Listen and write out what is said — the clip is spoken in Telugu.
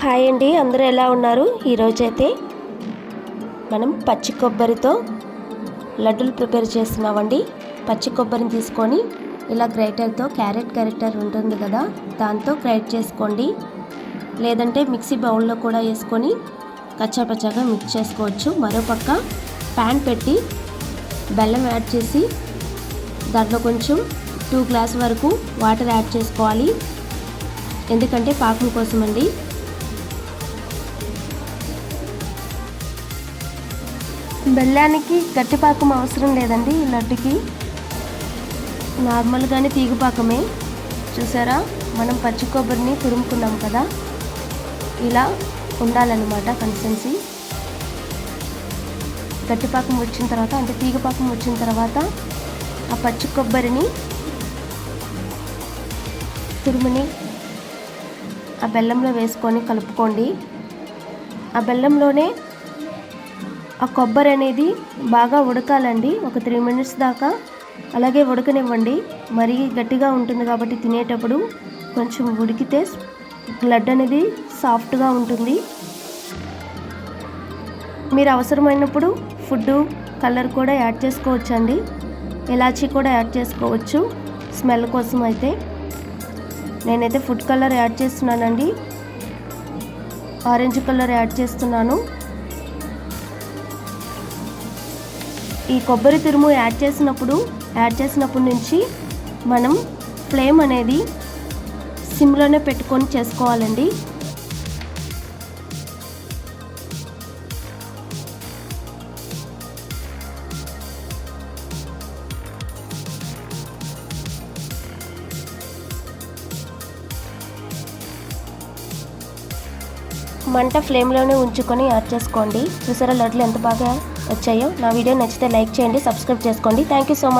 హాయ్ అండి, అందరూ ఎలా ఉన్నారు? ఈరోజైతే మనం పచ్చి కొబ్బరితో లడ్డూలు ప్రిపేర్ చేస్తున్నామండి. పచ్చి కొబ్బరిని తీసుకొని ఇలా గ్రైటర్తో గ్రైటర్ ఉంటుంది కదా, దాంతో గ్రైట్ చేసుకోండి. లేదంటే మిక్సీ బౌల్లో కూడా వేసుకొని కచ్చాపచ్చాగా మిక్స్ చేసుకోవచ్చు. మరోపక్క ప్యాన్ పెట్టి బెల్లం యాడ్ చేసి దాంట్లో కొంచెం 2 గ్లాస్ వరకు వాటర్ యాడ్ చేసుకోవాలి. ఎందుకంటే పాకం కోసం అండి. బెల్లానికి గట్టి పాకం అవసరం లేదండి. ఈ లడ్డుకి నార్మల్గానే తీగ పాకమే. చూసారా, మనం పచ్చి కొబ్బరిని తురుముకున్నాం కదా, ఇలా ఉండాలన్నమాట కన్సిస్టెన్సీ. గట్టి పాకం వచ్చిన తర్వాత, అంటే తీగ పాకం వచ్చిన తర్వాత ఆ పచ్చి కొబ్బరిని తురుముని ఆ బెల్లంలో వేసుకొని కలుపుకోండి. ఆ బెల్లంలోనే ఆ కొబ్బరి అనేది బాగా ఉడకాలండి. ఒక 3 మినిట్స్ దాకా అలాగే ఉడకనివ్వండి. మరీ గట్టిగా ఉంటుంది కాబట్టి తినేటప్పుడు కొంచెం ఉడికితే లడ్డు అనేది సాఫ్ట్గా ఉంటుంది. మీరు అవసరమైనప్పుడు ఫుడ్ కలర్ కూడా యాడ్ చేసుకోవచ్చండి. ఇలాచీ కూడా యాడ్ చేసుకోవచ్చు స్మెల్ కోసం. అయితే నేనైతే ఫుడ్ కలర్ యాడ్ చేస్తున్నానండి. ఆరెంజ్ కలర్ యాడ్ చేస్తున్నాను. ఈ కొబ్బరి తురుము యాడ్ చేసినప్పటి నుంచి మనం ఫ్లేమ్ అనేది సిమ్లోనే పెట్టుకొని చేసుకోవాలండి. మంట ఫ్లేమ్లోనే ఉంచుకొని యాడ్ చేసుకోండి. చూసారా లడ్డులు ఎంత బాగా వచ్చాయో. నా వీడియో నచ్చితే లైక్ చేయండి, సబ్స్క్రైబ్ చేసుకోండి. Thank you so much.